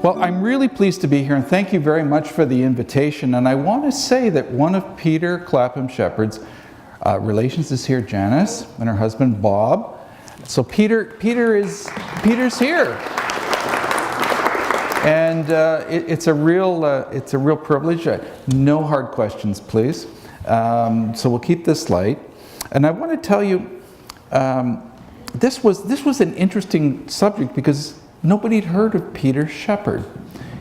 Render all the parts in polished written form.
Well, I'm really pleased to be here, and thank you very much for the invitation. And I want to say that one of Peter Clapham Sheppard's relations is here, Janice, and her husband Bob. So Peter's here, and it's a real privilege. No hard questions, please. So we'll keep this light. And I want to tell you, this was an interesting subject because nobody had heard of Peter Sheppard.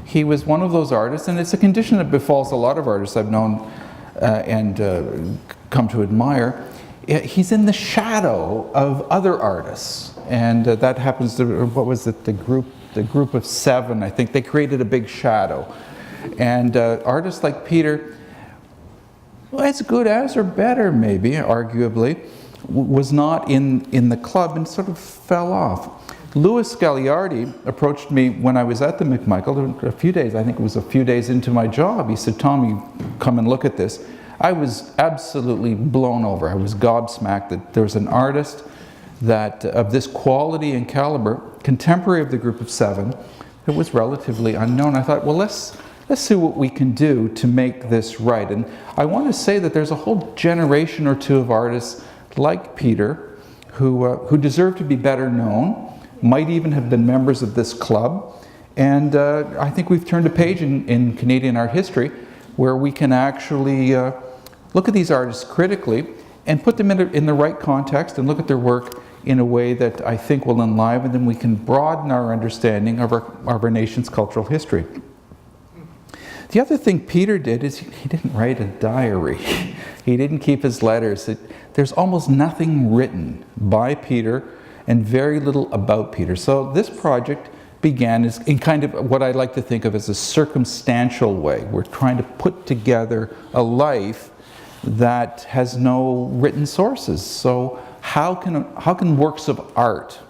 He was one of those artists, and it's a condition that befalls a lot of artists I've known and come to admire. He's in the shadow of other artists, and that happens to, what was it, the group of 7, I think. They created a big shadow. And artists like Peter, well, as good as or better maybe, arguably, was not in the club and sort of fell off. Louis Gagliardi approached me when I was at the McMichael a few days, I think it was a few days into my job. He said, "Tom, you come and look at this." I was absolutely blown over. I was gobsmacked that there was an artist that of this quality and caliber, contemporary of the group of 7, that was relatively unknown. I thought, well, let's see what we can do to make this right. And I want to say that there's a whole generation or two of artists like Peter who deserve to be better known, might even have been members of this club. And I think we've turned a page in Canadian art history where we can actually look at these artists critically and put them in the right context and look at their work in a way that I think will enliven them. We can broaden our understanding of our nation's cultural history. The other thing Peter did is he didn't write a diary. He didn't keep his letters. There's almost nothing written by Peter and very little about Peter. So this project began in kind of what I like to think of as a circumstantial way. We're trying to put together a life that has no written sources. So how can works of art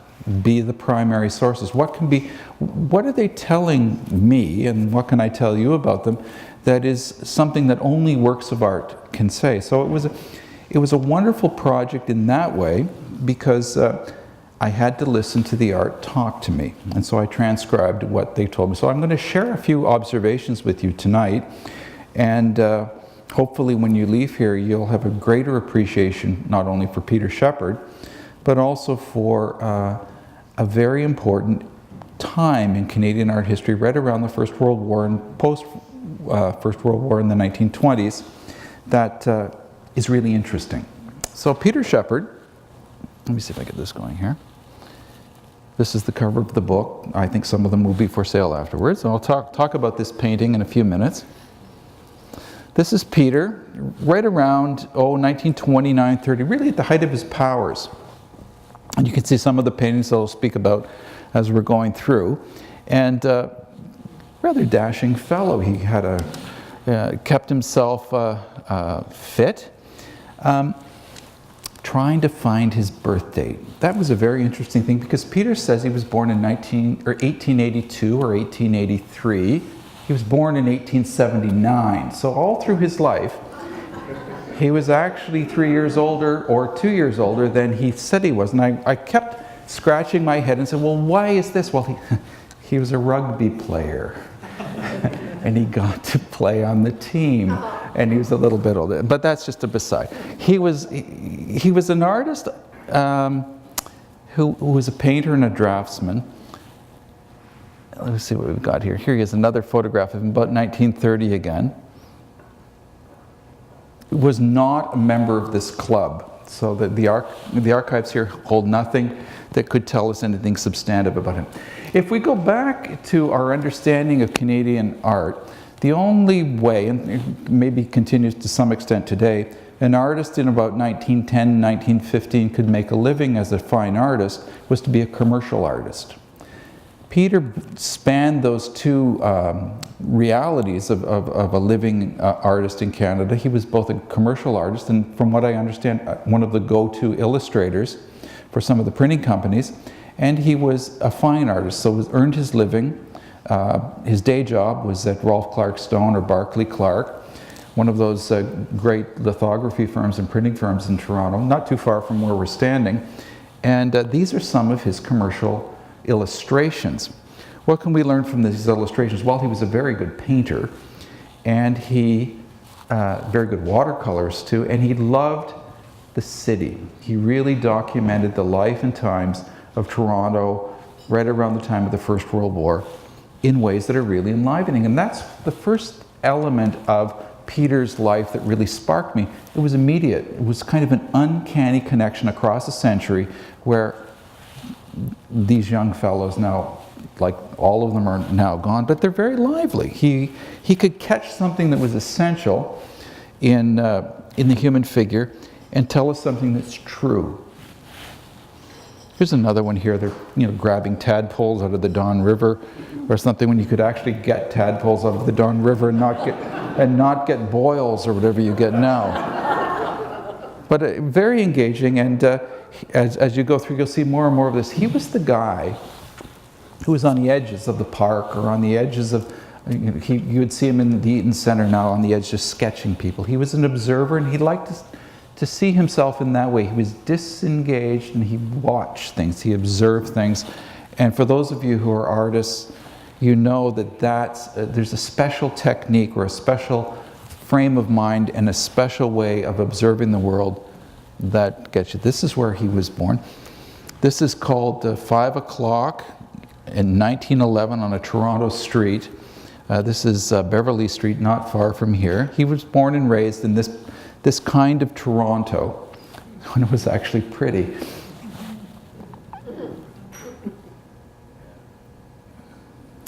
be the primary sources? What are they telling me, and what can I tell you about them that is something that only works of art can say? So it was a wonderful project in that way because I had to listen to the art talk to me, and so I transcribed what they told me. So I'm going to share a few observations with you tonight, and hopefully when you leave here you'll have a greater appreciation not only for Peter Sheppard, but also for a very important time in Canadian art history right around the First World War and post First World War in the 1920s that is really interesting. So Peter Sheppard, let me see if I get this going here. This is the cover of the book. I think some of them will be for sale afterwards. So I'll talk about this painting in a few minutes. This is Peter, right around 1929-30, really at the height of his powers. And you can see some of the paintings I'll speak about as we're going through. And rather dashing fellow. He had kept himself fit. Trying to find his birth date. That was a very interesting thing because Peter says he was born in 1882 or 1883. He was born in 1879. So all through his life, he was actually 3 years older or 2 years older than he said he was. And I kept scratching my head and said, well, why is this? Well, he was a rugby player. And he got to play on the team. And he was a little bit older, but that's just a beside. He was an artist who was a painter and a draftsman. Let's see what we've got here. Here he is, another photograph of him, about 1930 again. Was not a member of this club, so that the archives here hold nothing that could tell us anything substantive about him. If we go back to our understanding of Canadian art, the only way, and it maybe continues to some extent today, an artist in about 1910, 1915 could make a living as a fine artist was to be a commercial artist. Peter spanned those two realities of a living artist in Canada. He was both a commercial artist and, from what I understand, one of the go-to illustrators for some of the printing companies, and he was a fine artist, so earned his living. His day job was at Rolfe Clark Stone or Barclay Clark, one of those great lithography firms and printing firms in Toronto, not too far from where we're standing. And these are some of his commercial illustrations. What can we learn from these illustrations? Well, he was a very good painter, and he, very good watercolors too, and he loved the city. He really documented the life and times of Toronto right around the time of the First World War in ways that are really enlivening. And that's the first element of Peter's life that really sparked me. It was immediate. It was kind of an uncanny connection across a century where these young fellows now, like all of them are now gone, but they're very lively. He could catch something that was essential in the human figure and tell us something that's true. Here's another one here. They're grabbing tadpoles out of the Don River or something, when you could actually get tadpoles out of the Don River and not get boils or whatever you get now. But very engaging, and as you go through, you'll see more and more of this. He was the guy who was on the edges of the park or on the edges of, you would see him in the Eaton Center now on the edge just sketching people. He was an observer, and he liked to see himself in that way. He was disengaged, and he watched things, he observed things. And for those of you who are artists, you know that there's a special technique or a special frame of mind and a special way of observing the world that gets you. This is where he was born. This is called 5 o'clock in 1911 on a Toronto street. This is Beverly Street, not far from here. He was born and raised in this kind of Toronto when it was actually pretty.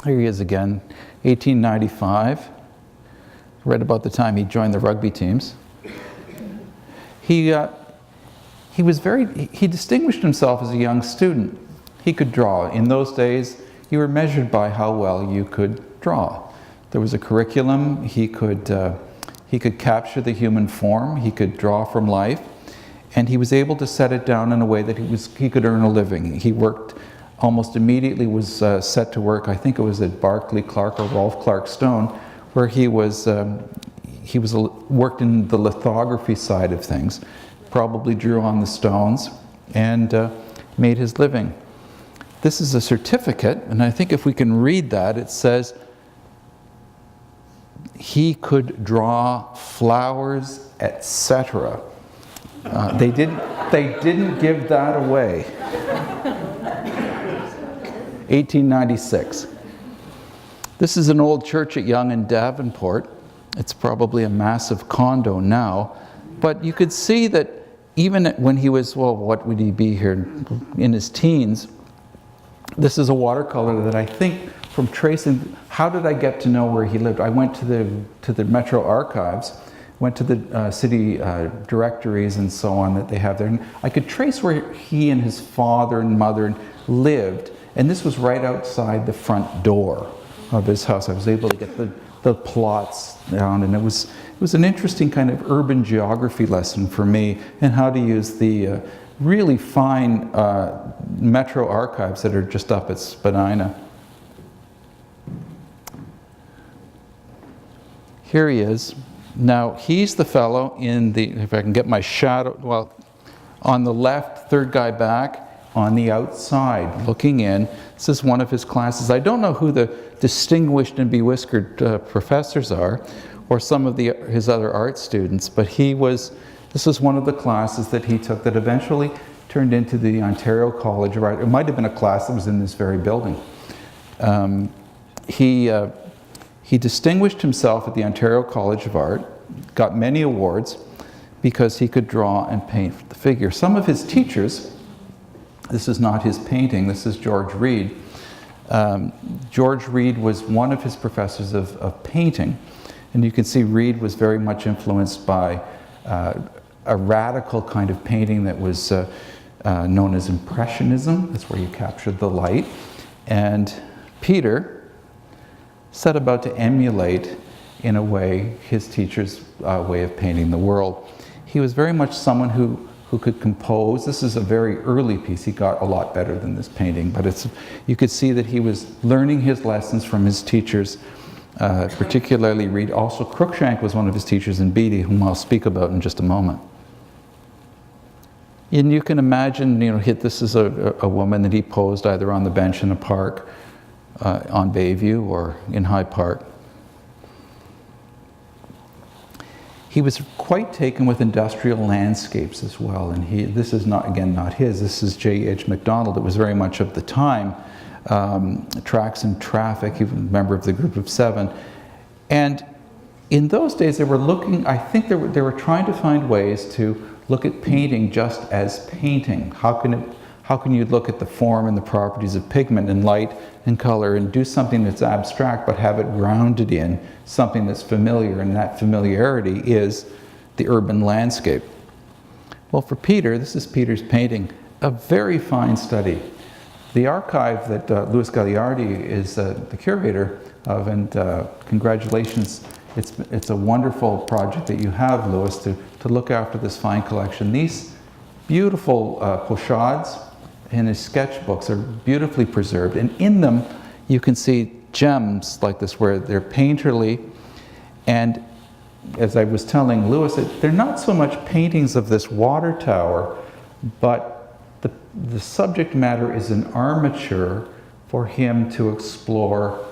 Here he is again, 1895, right about the time he joined the rugby teams. He distinguished himself as a young student. He could draw. In those days, you were measured by how well you could draw. There was a curriculum. He could capture the human form. He could draw from life, and he was able to set it down in a way that he could earn a living. He worked almost immediately, was set to work. I think it was at Barclay Clark or Rolf Clark Stone, where he was worked in the lithography side of things. Probably drew on the stones and made his living. This is a certificate, and I think if we can read that, it says he could draw flowers, etc. They didn't give that away. 1896. This is an old church at Yonge and Davenport. It's probably a massive condo now, but you could see that even when he was, well, what would he be here, in his teens, this is a watercolor that I think, from tracing, how did I get to know where he lived? I went to the Metro archives, went to the city directories and so on that they have there, and I could trace where he and his father and mother lived, and this was right outside the front door of his house. I was able to get the plots down, and it was an interesting kind of urban geography lesson for me, and how to use the really fine Metro archives that are just up at Spadina. Here he is. Now, he's the fellow if I can get my shadow, well, on the left, third guy back, on the outside, looking in. This is one of his classes. I don't know who the distinguished and bewhiskered professors are, or some of his other art students, but this was one of the classes that he took that eventually turned into the Ontario College of Art. It might have been a class that was in this very building. He distinguished himself at the Ontario College of Art, got many awards because he could draw and paint the figure. Some of his teachers, this is not his painting, this is George Reed. George Reed was one of his professors of painting, and you can see Reed was very much influenced by a radical kind of painting that was known as Impressionism. That's where you captured the light. And Peter set about to emulate, in a way, his teacher's way of painting the world. He was very much someone who could compose. This is a very early piece. He got a lot better than this painting, but you could see that he was learning his lessons from his teachers, particularly Reed. Also, Cruikshank was one of his teachers, and Beattie, whom I'll speak about in just a moment. And you can imagine, this is a woman that he posed either on the bench in a park on Bayview or in Hyde Park. He was quite taken with industrial landscapes as well, and this is not his, this is J.H. MacDonald. It was very much of the time, Tracks and Traffic, he was a member of the Group of Seven. And in those days they were looking, I think they were trying to find ways to look at painting just as painting. How can you look at the form and the properties of pigment and light and color and do something that's abstract but have it grounded in something that's familiar, and that familiarity is the urban landscape. Well, for Peter, this is Peter's painting, a very fine study. The archive that Louis Gagliardi is the curator of, and congratulations, it's a wonderful project that you have, Louis, to look after this fine collection. These beautiful pochades in his sketchbooks are beautifully preserved, and in them you can see gems like this where they're painterly, and as I was telling Louis, they're not so much paintings of this water tower, but the subject matter is an armature for him to explore,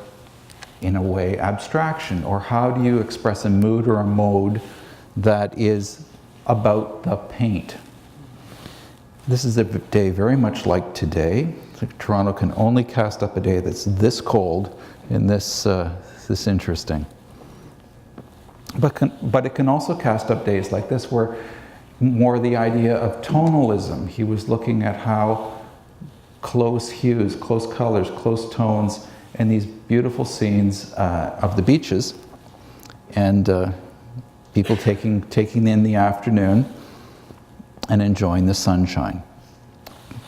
in a way, abstraction, or how do you express a mood or a mode that is about the paint. This is a day very much like today. Toronto can only cast up a day that's this cold and this interesting. But it can also cast up days like this where more the idea of tonalism. He was looking at how close hues, close colors, close tones, and these beautiful scenes of the beaches, and people taking in the afternoon and enjoying the sunshine.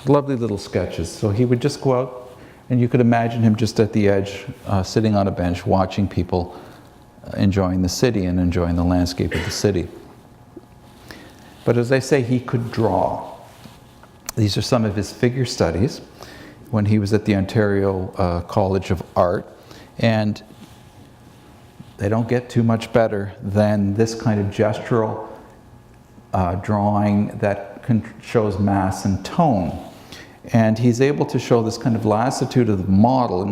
Lovely little sketches. So he would just go out, and you could imagine him just at the edge, sitting on a bench, watching people enjoying the city and enjoying the landscape of the city. But as I say, he could draw. These are some of his figure studies when he was at the Ontario College of Art, and they don't get too much better than this kind of gestural drawing that shows mass and tone. And he's able to show this kind of lassitude of the model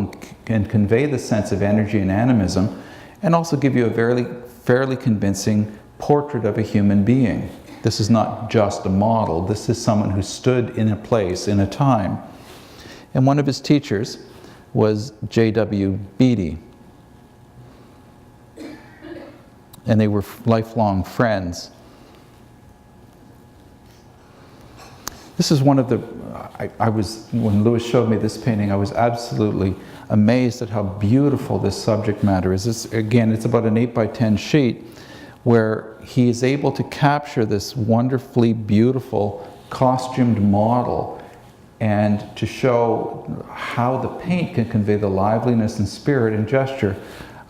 and convey the sense of energy and animism, and also give you a fairly convincing portrait of a human being. This is not just a model, this is someone who stood in a place, in a time. And one of his teachers was J.W. Beatty. And they were lifelong friends. This is one of the, when Louis showed me this painting, I was absolutely amazed at how beautiful this subject matter is. Again, it's about an 8 by 10 sheet where he is able to capture this wonderfully beautiful costumed model and to show how the paint can convey the liveliness and spirit and gesture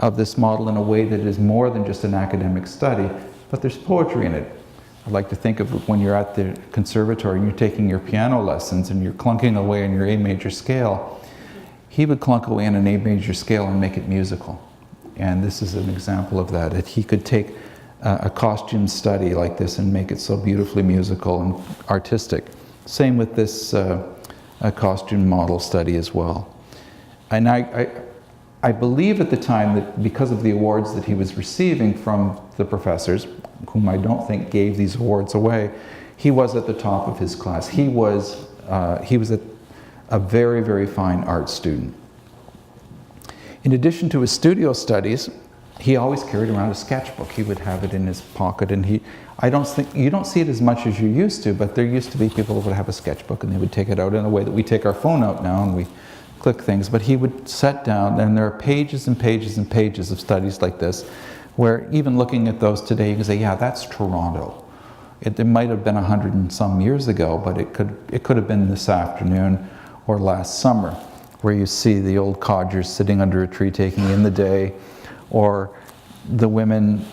of this model in a way that is more than just an academic study, but there's poetry in it. I like to think of it when you're at the conservatory and you're taking your piano lessons and you're clunking away on your A major scale. He would clunk away on an A major scale and make it musical. And this is an example of that. He could take a costume study like this and make it so beautifully musical and artistic. Same with this costume model study as well. And I believe at the time that because of the awards that he was receiving from the professors, whom I don't think gave these awards away, he was at the top of his class. He was a very, very fine art student. In addition to his studio studies, he always carried around a sketchbook. He would have it in his pocket, and you don't see it as much as you used to, but there used to be people who would have a sketchbook and they would take it out in a way that we take our phone out now and we click things. But he would sit down, and there are pages and pages and pages of studies like this, where even looking at those today, you can say, yeah, that's Toronto. It might have been 100 and some years ago, but it could have been this afternoon or last summer, where you see the old codgers sitting under a tree taking in the day, or the women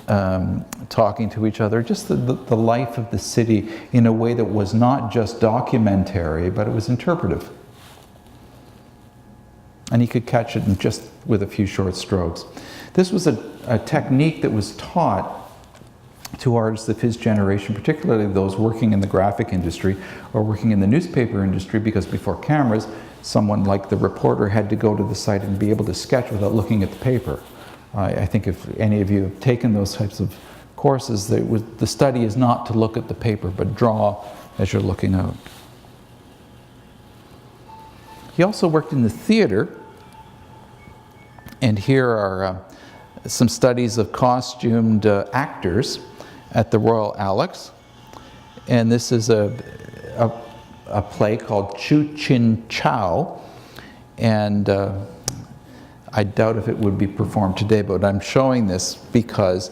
talking to each other, just the life of the city in a way that was not just documentary, but it was interpretive. And he could catch it just with a few short strokes. This was a technique that was taught to artists of his generation, particularly those working in the graphic industry or working in the newspaper industry, because before cameras, someone like the reporter had to go to the site and be able to sketch without looking at the paper. I think if any of you have taken those types of courses, the study is not to look at the paper, but draw as you're looking out. He also worked in the theater, and here are some studies of costumed actors at the Royal Alex. And this is a play called Chu Chin Chow, and I doubt if it would be performed today, but I'm showing this because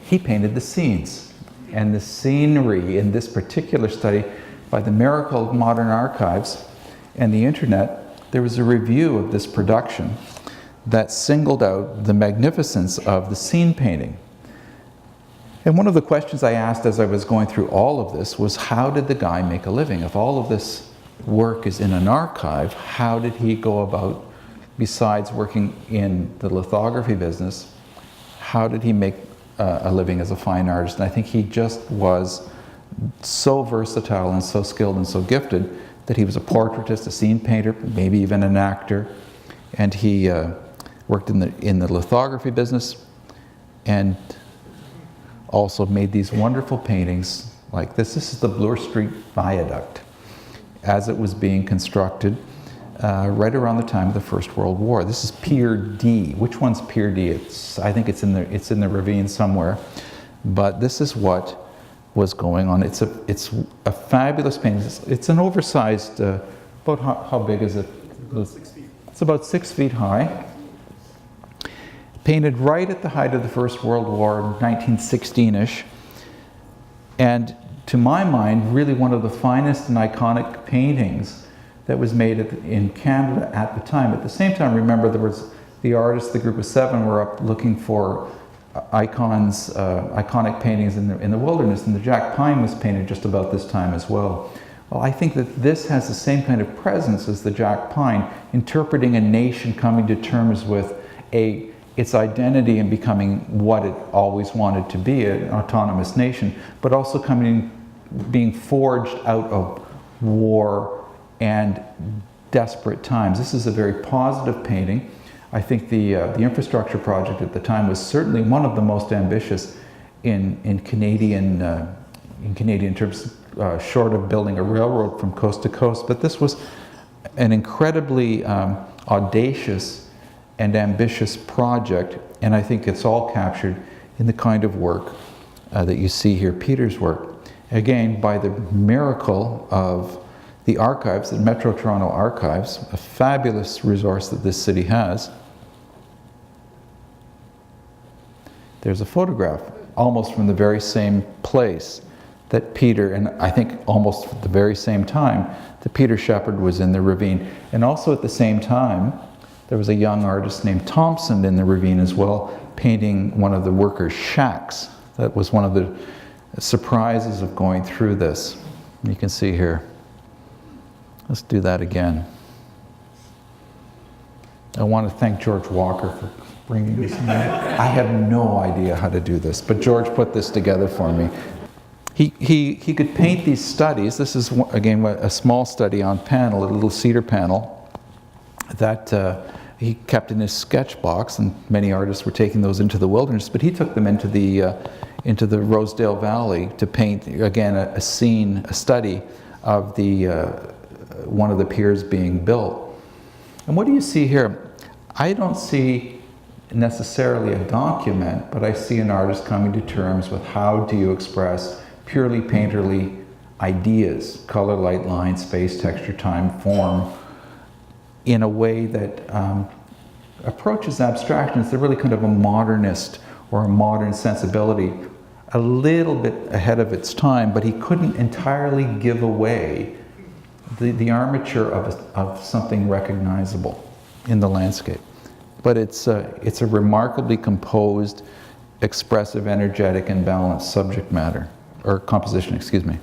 he painted the scenes. And the scenery in this particular study, by the miracle of modern archives and the internet, there was a review of this production that singled out the magnificence of the scene painting. And one of the questions I asked as I was going through all of this was, how did the guy make a living? If all of this work is in an archive, how did he go about, besides working in the lithography business, how did he make a living as a fine artist? And I think he just was so versatile and so skilled and so gifted that he was a portraitist, a scene painter, maybe even an actor. And he worked in the lithography business, and also made these wonderful paintings like this. This is the Bloor Street Viaduct as it was being constructed right around the time of the First World War. This is Pier D. Which one's Pier D? I think it's in the ravine somewhere. But this is what was going on. It's a fabulous painting. It's an oversized, about how big is it? 6 feet. It's about 6 feet high. Painted right at the height of the First World War, 1916-ish. And to my mind, really one of the finest and iconic paintings that was made in Canada at the time. At the same time, remember, there was the artists, the group of 7 were up looking for icons, iconic paintings in the wilderness, and the Jack Pine was painted just about this time as well. Well, I think that this has the same kind of presence as the Jack Pine, interpreting a nation coming to terms with its identity and becoming what it always wanted to be, an autonomous nation, but also being forged out of war and desperate times. This is a very positive painting. I think the infrastructure project at the time was certainly one of the most ambitious in Canadian terms, short of building a railroad from coast to coast. But this was an incredibly audacious and ambitious project, and I think it's all captured in the kind of work that you see here, Peter's work. Again, by the miracle of the archives, the Metro Toronto Archives, a fabulous resource that this city has. There's a photograph, almost from the very same place that Peter, and I think almost at the very same time, that Peter Sheppard was in the ravine. And also at the same time, there was a young artist named Thompson in the ravine as well, painting one of the workers' shacks. That was one of the surprises of going through this. You can see here. Let's do that again. I want to thank George Walker for bringing this in. I have no idea how to do this, but George put this together for me. He could paint these studies. This is, again, a small study on panel, a little cedar panel that he kept in his sketch box, and many artists were taking those into the wilderness, but he took them into the Rosedale Valley to paint, again, a scene, a study of one of the piers being built. And what do you see here? I don't see necessarily a document, but I see an artist coming to terms with how do you express purely painterly ideas, color, light, line, space, texture, time, form, in a way that approaches abstraction. It's really kind of a modernist or a modern sensibility, a little bit ahead of its time, but he couldn't entirely give away the armature of something recognizable in the landscape. But it's a remarkably composed, expressive, energetic, and balanced subject matter, or composition, excuse me.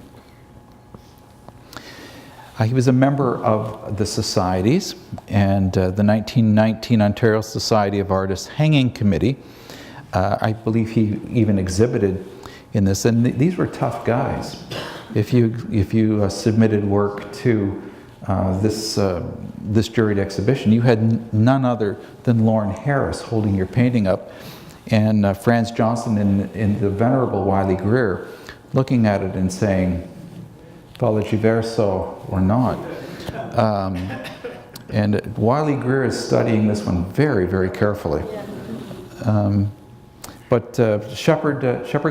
He was a member of the societies, and the 1919 Ontario Society of Artists Hanging Committee I believe he even exhibited in this, and these were tough guys. If you submitted work to this juried exhibition, you had none other than Lauren Harris holding your painting up, and Franz Johnson in the venerable Wiley Greer looking at it and saying, "Volley verso or not." And Wiley Greer is studying this one very, very carefully. But Sheppard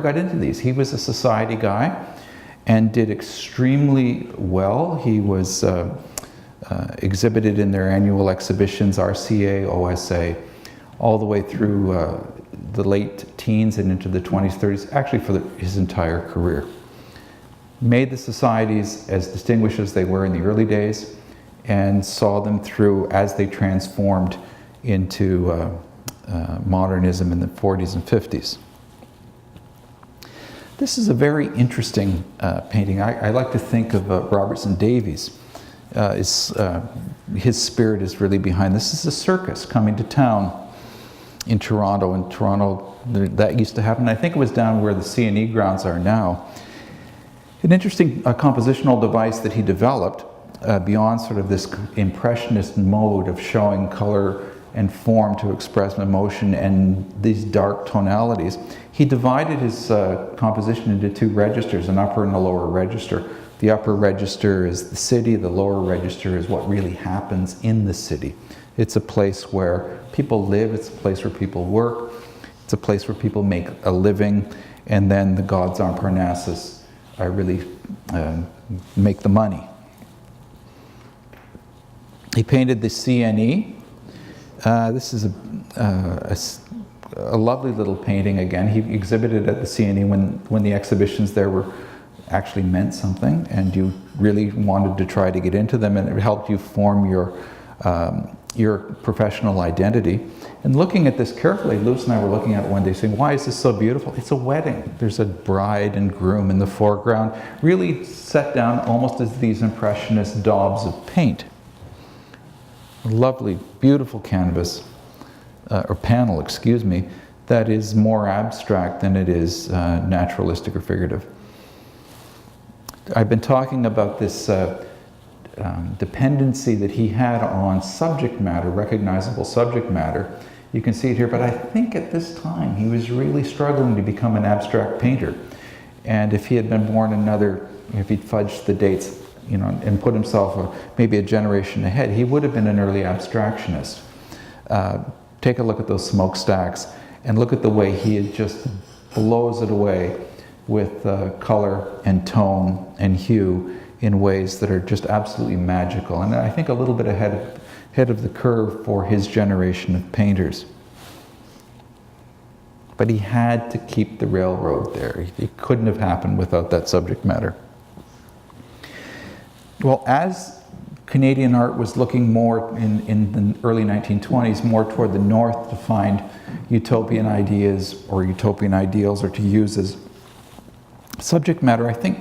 got into these. He was a society guy and did extremely well. He was exhibited in their annual exhibitions, RCA, OSA, all the way through the late teens and into the 20s, 30s, actually for his entire career. Made the societies as distinguished as they were in the early days and saw them through as they transformed into modernism in the 40s and 50s. This is a very interesting painting. I like to think of Robertson Davies. His spirit is really behind this. This is a circus coming to town in Toronto. In Toronto, that used to happen. I think it was down where the C&E grounds are now. An interesting compositional device that he developed beyond sort of this impressionist mode of showing color and form to express emotion and these dark tonalities. He divided his composition into two registers, an upper and a lower register. The upper register is the city, the lower register is what really happens in the city. It's a place where people live, it's a place where people work, it's a place where people make a living, and then the gods on Parnassus really make the money. He painted the CNE. This is a lovely little painting again. He exhibited at the CNE when the exhibitions there were actually meant something and you really wanted to try to get into them, and it helped you form your professional identity. And looking at this carefully, Luce and I were looking at it one day saying, why is this so beautiful? It's a wedding. There's a bride and groom in the foreground, really set down almost as these impressionist daubs of paint. A lovely, beautiful canvas, or panel, excuse me, that is more abstract than it is naturalistic or figurative. I've been talking about this dependency that he had on subject matter, recognizable subject matter. You can see it here, but I think at this time he was really struggling to become an abstract painter. And if he had been born if he'd fudged the dates, and put himself maybe a generation ahead, he would have been an early abstractionist. Take a look at those smokestacks and look at the way he just blows it away with color and tone and hue in ways that are just absolutely magical. And I think a little bit ahead of the curve for his generation of painters. But he had to keep the railroad there. It couldn't have happened without that subject matter. Well, as Canadian art was looking more in the early 1920s, more toward the north to find utopian ideas or utopian ideals, or to use as subject matter, I think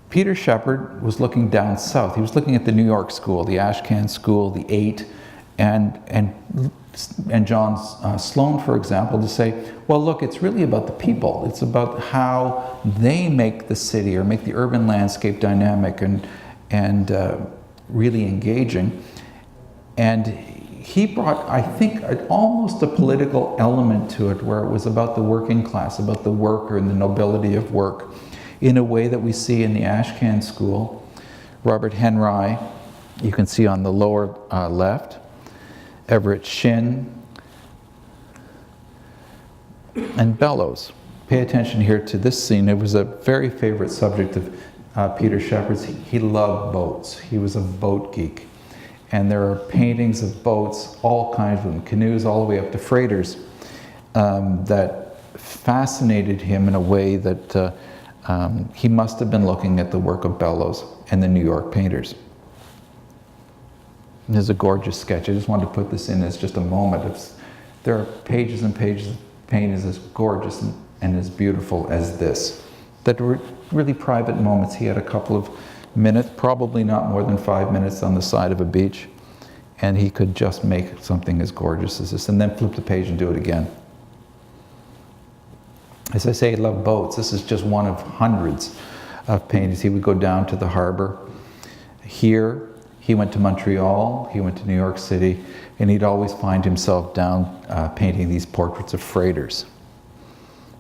Peter Sheppard was looking down south. He was looking at the New York School, the Ashcan School, the Eight, and John Sloan, for example, to say, well, look, it's really about the people. It's about how they make the city or make the urban landscape dynamic and really engaging. And he brought, I think, almost a political element to it, where it was about the working class, about the worker and the nobility of work, in a way that we see in the Ashcan School. Robert Henry, you can see on the lower left, Everett Shin, and Bellows. Pay attention here to this scene. It was a very favorite subject of Peter Sheppard's. He loved boats. He was a boat geek. And there are paintings of boats, all kinds of them, canoes all the way up to freighters, that fascinated him in a way that he must have been looking at the work of Bellows and the New York painters. And there's a gorgeous sketch. I just wanted to put this in as just a moment. There are pages and pages of paintings as gorgeous and as beautiful as this, that were really private moments. He had a couple of minutes, probably not more than 5 minutes, on the side of a beach, and he could just make something as gorgeous as this, and then flip the page and do it again. As I say, he loved boats. This is just one of hundreds of paintings. He would go down to the harbor. Here, he went to Montreal, he went to New York City, and he'd always find himself down painting these portraits of freighters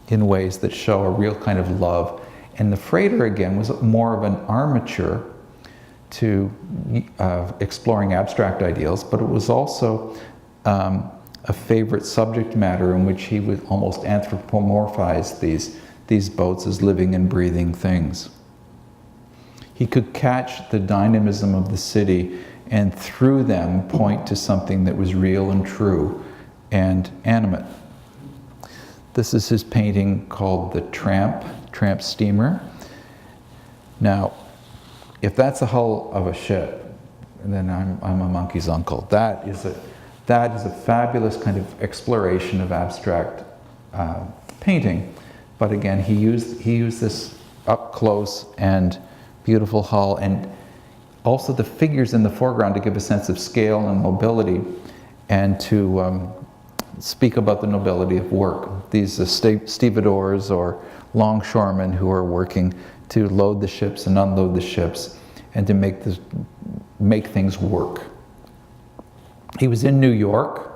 in ways that show a real kind of love. And the freighter, again, was more of an armature to exploring abstract ideals, but it was also a favorite subject matter in which he would almost anthropomorphize these boats as living and breathing things. He could catch the dynamism of the city and through them point to something that was real and true and animate. This is his painting called The Tramp Steamer. Now, if that's the hull of a ship, then I'm a monkey's uncle. That is a fabulous kind of exploration of abstract painting. But again, he used this up close and beautiful hull, and also the figures in the foreground to give a sense of scale and mobility, and to speak about the nobility of work. These stevedores or longshoremen who are working to load the ships and unload the ships, and to make things work. He was in New York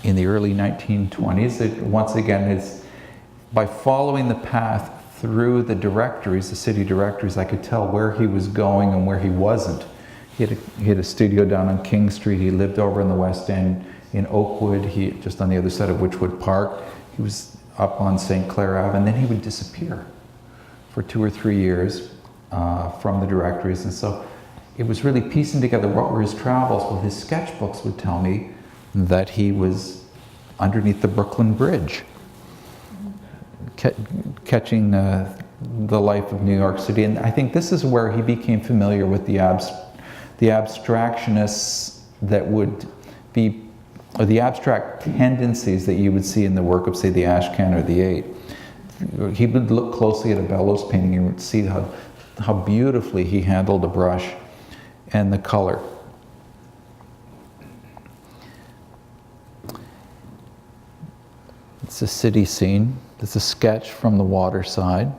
in the early 1920s. It, once again, is by following the path through the directories, the city directories, I could tell where he was going and where he wasn't. He had a studio down on King Street. He lived over in the West End in Oakwood, just on the other side of Wychwood Park. He was up on St. Clair Ave, and then he would disappear for 2 or 3 years from the directories. And so it was really piecing together what were his travels. Well, his sketchbooks would tell me that he was underneath the Brooklyn Bridge, catching the life of New York City. And I think this is where he became familiar with the abstractionists that would be, or the abstract tendencies that you would see in the work of, say, the Ashcan or the Eight. He would look closely at a bellows painting and would see how beautifully he handled a brush and the color. It's a city scene. It's a sketch from the water side.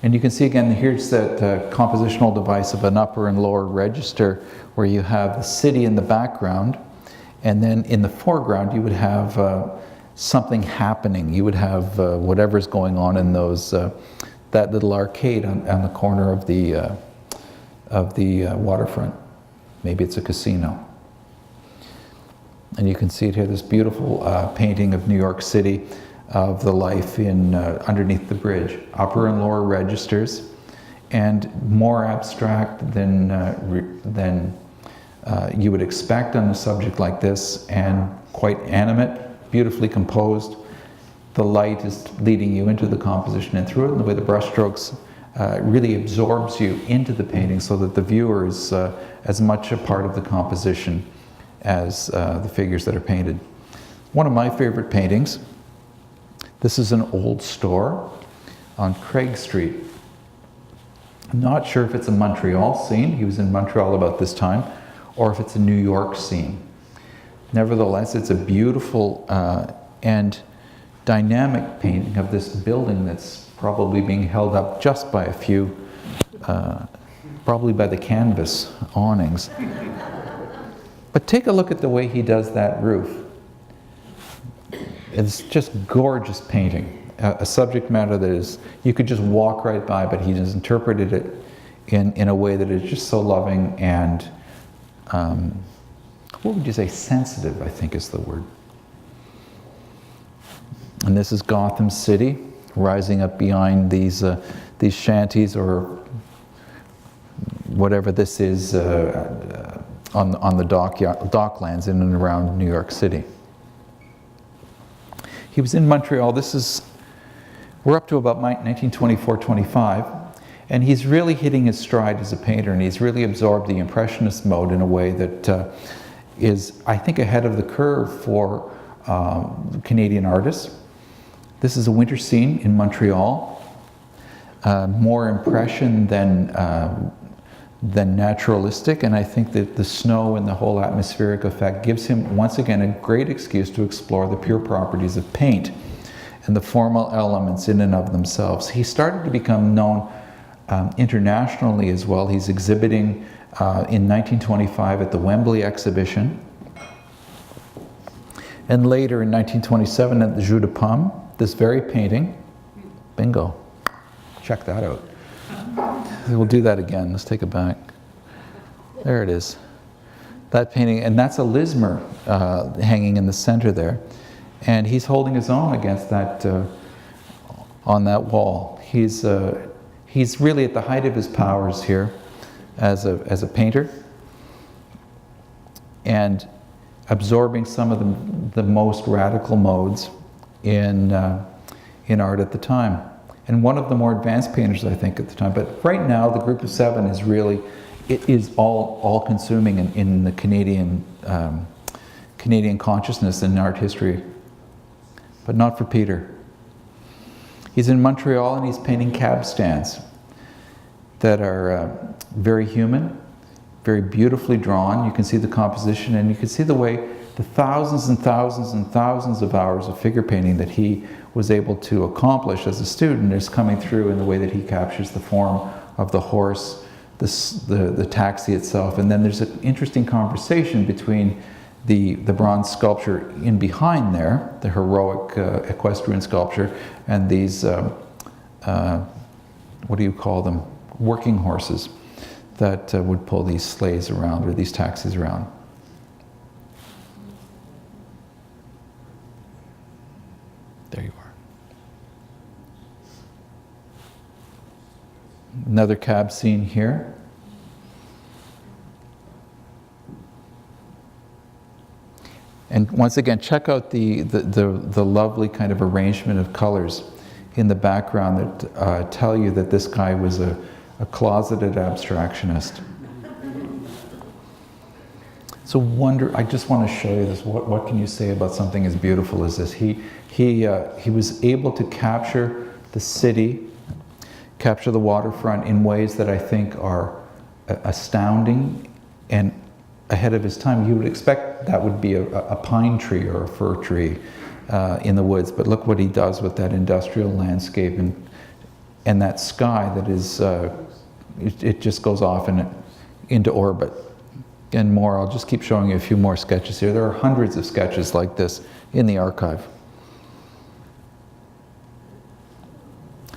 And you can see again, here's that compositional device of an upper and lower register where you have the city in the background, and then in the foreground you would have something happening. You would have whatever's going on in those, that little arcade on the corner of the waterfront. Maybe it's a casino. And you can see it here, this beautiful painting of New York City, of the life in underneath the bridge, upper and lower registers, and more abstract than you would expect on a subject like this, and quite animate, beautifully composed. The light is leading you into the composition and through it, and the way the brushstrokes really absorbs you into the painting, so that the viewer is as much a part of the composition as the figures that are painted. One of my favorite paintings. This is an old store on Craig Street. I'm not sure if it's a Montreal scene. He was in Montreal about this time, or if it's a New York scene. Nevertheless, it's a beautiful and dynamic painting of this building that's probably being held up just by a few, probably by the canvas awnings. But take a look at the way he does that roof. It's just gorgeous painting, a subject matter that is, you could just walk right by, but he has interpreted it in a way that is just so loving and, what would you say, sensitive, I think is the word. And this is Gotham City, rising up behind these shanties, or whatever this is, on the docklands in and around New York City. He was in Montreal. We're up to about 1924-25, and he's really hitting his stride as a painter, and he's really absorbed the Impressionist mode in a way that is, I think, ahead of the curve for Canadian artists. This is a winter scene in Montreal, more impression than than naturalistic, and I think that the snow and the whole atmospheric effect gives him, once again, a great excuse to explore the pure properties of paint and the formal elements in and of themselves. He started to become known internationally as well. He's exhibiting in 1925 at the Wembley exhibition, and later in 1927 at the Jeu de Paume, this very painting. Bingo. Check that out. We'll do that again. Let's take it back. There it is. That painting, and that's a Lismer hanging in the center there. And he's holding his own against that, on that wall. He's really at the height of his powers here as a painter, and absorbing some of the most radical modes in art at the time. And one of the more advanced painters, I think, at the time. But right now, the group of seven is really, it is all-consuming in the Canadian consciousness and art history. But not for Peter. He's in Montreal and he's painting cab stands that are very human, very beautifully drawn. You can see the composition, and you can see the way the thousands and thousands and thousands of hours of figure painting that he was able to accomplish as a student is coming through in the way that he captures the form of the horse, the taxi itself. And then there's an interesting conversation between the bronze sculpture in behind there, the heroic equestrian sculpture, and these, what do you call them, working horses that would pull these sleighs around, or these taxis around. There you are. Another cab scene here. And once again, check out the lovely kind of arrangement of colors in the background that tell you that this guy was a closeted abstractionist. So I just want to show you this. What can you say about something as beautiful as this? He was able to capture the city, capture the waterfront in ways that I think are astounding and ahead of his time. You would expect that would be a pine tree or a fir tree in the woods, but look what he does with that industrial landscape and that sky that is, it just goes off into orbit. And more, I'll just keep showing you a few more sketches here. There are hundreds of sketches like this in the archive.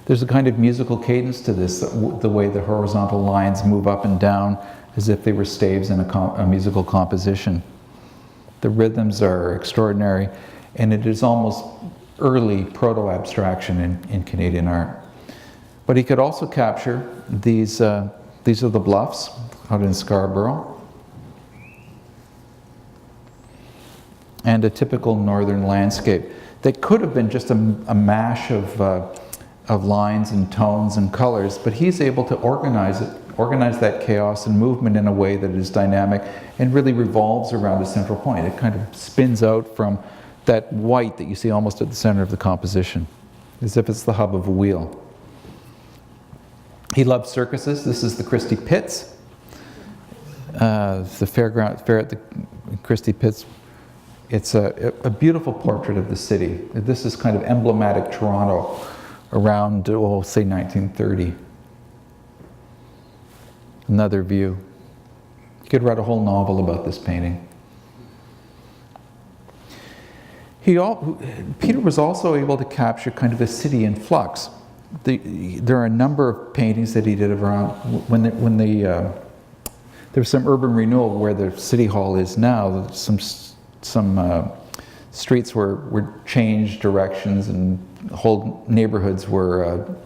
There's a kind of musical cadence to this, the way the horizontal lines move up and down as if they were staves in a musical composition. The rhythms are extraordinary, and it is almost early proto-abstraction in Canadian art. But he could also capture these are the bluffs out in Scarborough, and a typical northern landscape that could have been just a mash of lines and tones and colors, but he's able to organize that chaos and movement in a way that is dynamic and really revolves around a central point. It kind of spins out from that white that you see almost at the center of the composition, as if it's the hub of a wheel. He loved circuses. This is the Christie Pits, the fair at the Christie Pits. It's a beautiful portrait of the city. This is kind of emblematic Toronto around, say 1930. Another view. You could write a whole novel about this painting. Peter was also able to capture kind of a city in flux. There are a number of paintings that he did around when there was some urban renewal where the city hall is now. Some streets were changed directions, and whole neighborhoods were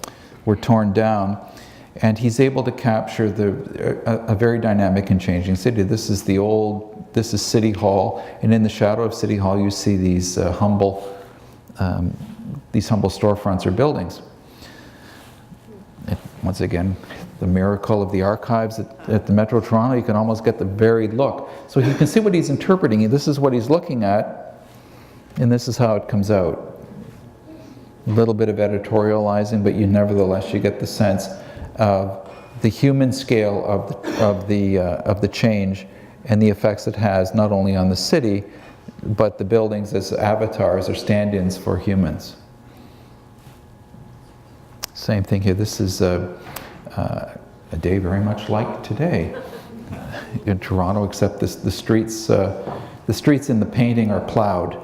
torn down. And he's able to capture a very dynamic and changing city. This is City Hall, and in the shadow of City Hall you see these humble storefronts or buildings. Once again, the miracle of the archives at the Metro Toronto, you can almost get the varied look. So you can see what he's interpreting. This is what he's looking at, and this is how it comes out. A little bit of editorializing, but nevertheless you get the sense of the human scale of the change and the effects it has not only on the city, but the buildings as avatars or stand-ins for humans. Same thing here. This is a day very much like today in Toronto, except the streets in the painting are plowed.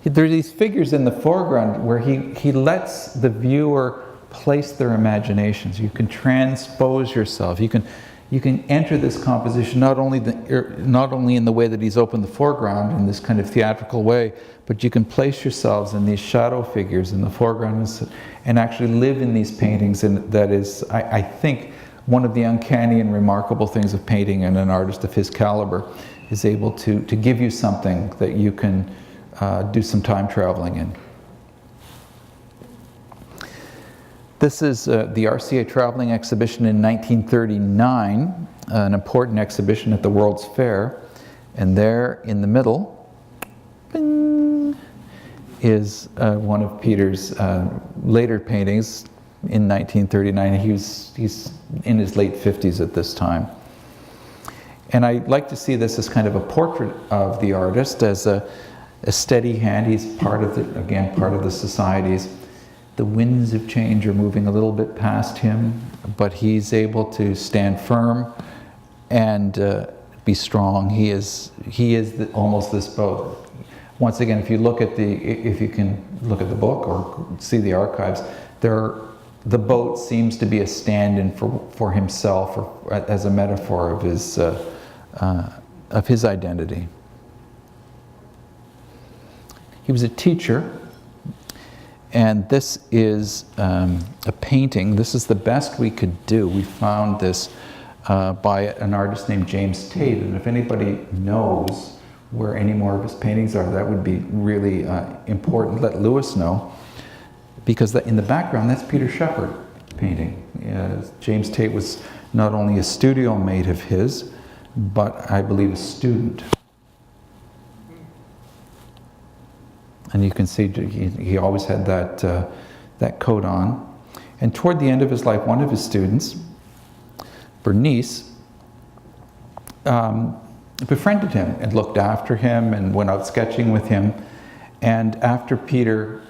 There are these figures in the foreground where he lets the viewer place their imaginations. You can transpose yourself. You can enter this composition not only in the way that he's opened the foreground in this kind of theatrical way, but you can place yourselves in these shadow figures in the foreground and actually live in these paintings. And that is, I think, one of the uncanny and remarkable things of painting, and an artist of his caliber is able to give you something that you can do some time traveling in. This is the RCA Traveling Exhibition in 1939, an important exhibition at the World's Fair. And there in the middle bing, is one of Peter's later paintings in 1939. He's in his late 50s at this time. And I like to see this as kind of a portrait of the artist, as a steady hand. He's part of the societies. The winds of change are moving a little bit past him, but he's able to stand firm and be strong. He is almost this boat. Once again, if you can look at the book or see the archives, the boat seems to be a stand-in for himself, or as a metaphor of his identity. He was a teacher. And this is a painting. This is the best we could do. We found this by an artist named James Tate. And if anybody knows where any more of his paintings are, that would be really important. Let Lewis know. Because in the background, that's Peter Sheppard painting. James Tate was not only a studio mate of his, but I believe a student. And you can see he always had that coat on. And toward the end of his life, one of his students, Bernice, befriended him and looked after him and went out sketching with him. And after Peter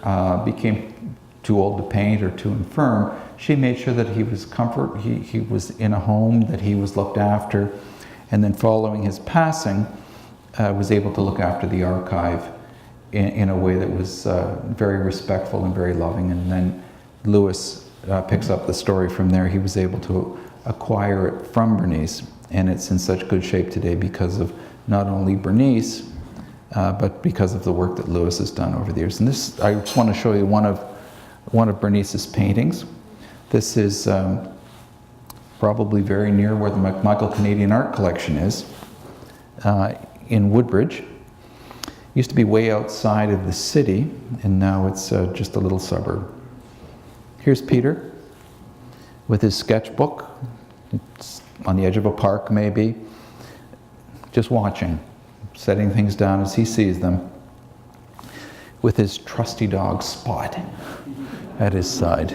became too old to paint or too infirm, she made sure that he was in a home, that he was looked after. And then following his passing, was able to look after the archive in a way that was very respectful and very loving. And then Lewis picks up the story from there. He was able to acquire it from Bernice, and it's in such good shape today because of not only Bernice, but because of the work that Lewis has done over the years. And this, I just want to show you one of Bernice's paintings. This is probably very near where the McMichael Canadian Art Collection is, in Woodbridge. Used to be way outside of the city, and now it's just a little suburb. Here's Peter with his sketchbook. It's on the edge of a park, maybe, just watching, setting things down as he sees them, with his trusty dog Spot at his side.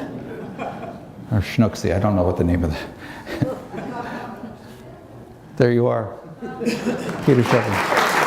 Or Schnooksy, I don't know what the name of that. There you are, Peter Sheppard.